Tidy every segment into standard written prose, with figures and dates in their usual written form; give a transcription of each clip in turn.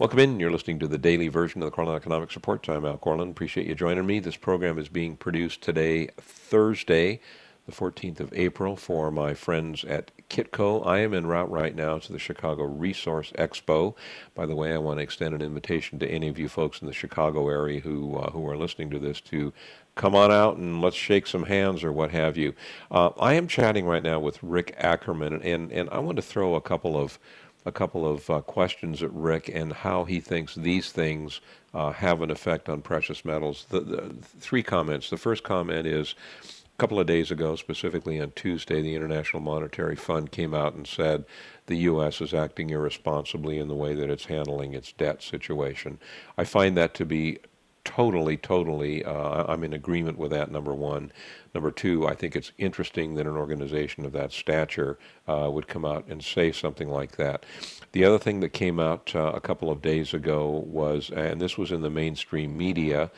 Welcome in. You're listening to the daily version of the Cortland Economics Report. I'm Al Cortland. Appreciate you joining me. This program is being produced today, Thursday, the 14th of April, for my friends at Kitco. I am en route right now to the Chicago Resource Expo. By the way, I want to extend an invitation to any of you folks in the Chicago area who are listening to this to come on out and let's shake some hands or what have you. I am chatting right now with Rick Ackerman, and I want to throw a couple of questions at Rick and how he thinks these things have an effect on precious metals. The three comments. The first comment is a couple of days ago, specifically on Tuesday, the International Monetary Fund came out and said the U.S. is acting irresponsibly in the way that it's handling its debt situation. I find that to be totally, I'm in agreement with that, number one. Number two, I think it's interesting that an organization of that stature would come out and say something like that. The other thing that came out a couple of days ago was, and this was in the mainstream media,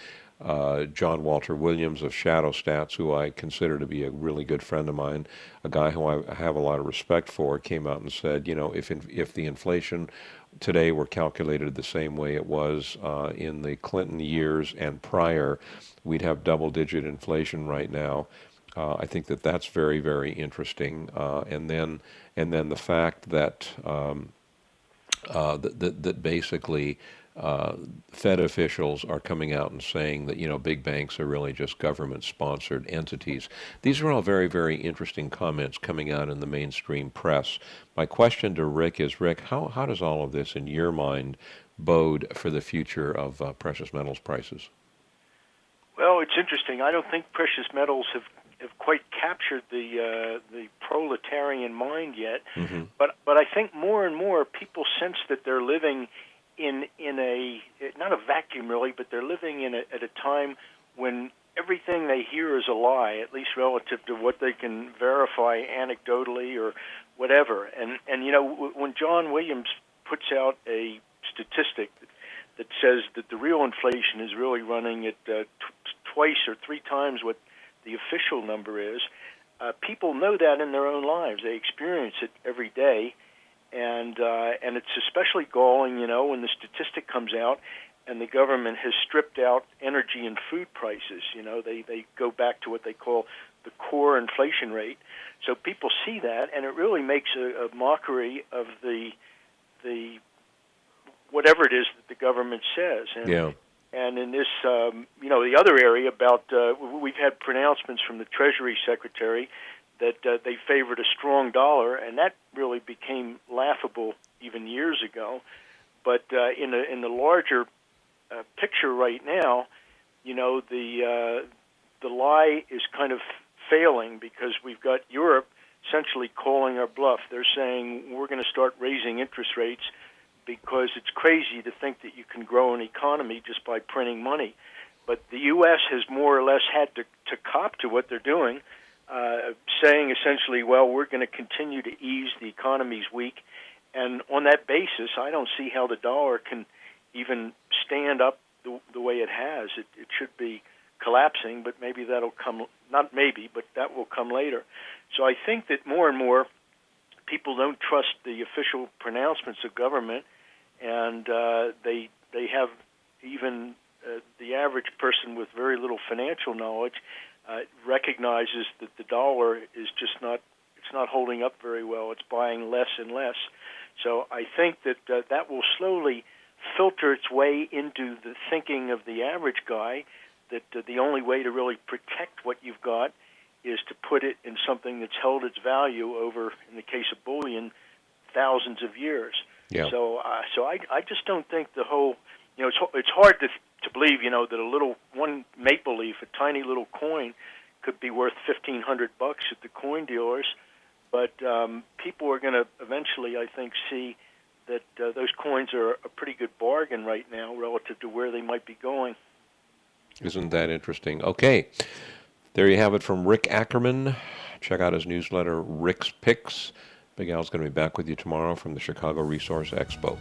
John Walter Williams of Shadow Stats, who I consider to be a really good friend of mine, a guy who I have a lot of respect for, came out and said, you know, if the inflation today were calculated the same way it was in the Clinton years and prior, we'd have double-digit inflation right now. I think that that's very, very interesting. And then the fact that that basically Fed officials are coming out and saying that, you know, big banks are really just government-sponsored entities. These are all very, very interesting comments coming out in the mainstream press. My question to Rick is, Rick, how does all of this, in your mind, bode for the future of precious metals prices? Well, it's interesting. I don't think precious metals have quite captured the proletarian mind yet. Mm-hmm. But I think more and more people sense that they're living in a, not a vacuum really, but they're living at a time when everything they hear is a lie, at least relative to what they can verify anecdotally or whatever. And you know, when John Williams puts out a statistic that says that the real inflation is really running at twice or three times what the official number is, people know that in their own lives. They experience it every day. And it's especially galling, you know, when the statistic comes out and the government has stripped out energy and food prices. You know, they go back to what they call the core inflation rate. So people see that, and it really makes a mockery of the whatever it is that the government says. And, yeah. And in this, you know, the other area about, we've had pronouncements from the Treasury Secretary that they favored a strong dollar, and that really became laughable even years ago. But in the larger picture right now, you know, the lie is kind of failing because we've got Europe essentially calling our bluff. They're saying we're going to start raising interest rates because it's crazy to think that you can grow an economy just by printing money. But the U.S. has more or less had to cop to what they're doing, saying essentially, well, we're going to continue to ease, the economy's weak. And on that basis, I don't see how the dollar can even stand up the way it has. It should be collapsing, but maybe that'll come, not maybe, but that will come later. So I think that more and more people don't trust the official pronouncements of government, and they have even the average person with very little financial knowledge recognizes that the dollar is just not, it's not holding up very well. It's buying less and less. So I think that that will slowly filter its way into the thinking of the average guy, that the only way to really protect what you've got is to put it in something that's held its value over, in the case of bullion, thousands of years. Yeah. So I just don't think the whole, you know, it's hard to believe, you know, that a little, one maple leaf, a tiny little coin, could be worth $1,500 at the coin dealers. But people are going to eventually, I think, see that those coins are a pretty good bargain right now relative to where they might be going. Isn't that interesting? Okay. There you have it from Rick Ackerman. Check out his newsletter, Rick's Picks. Big Al's going to be back with you tomorrow from the Chicago Resource Expo.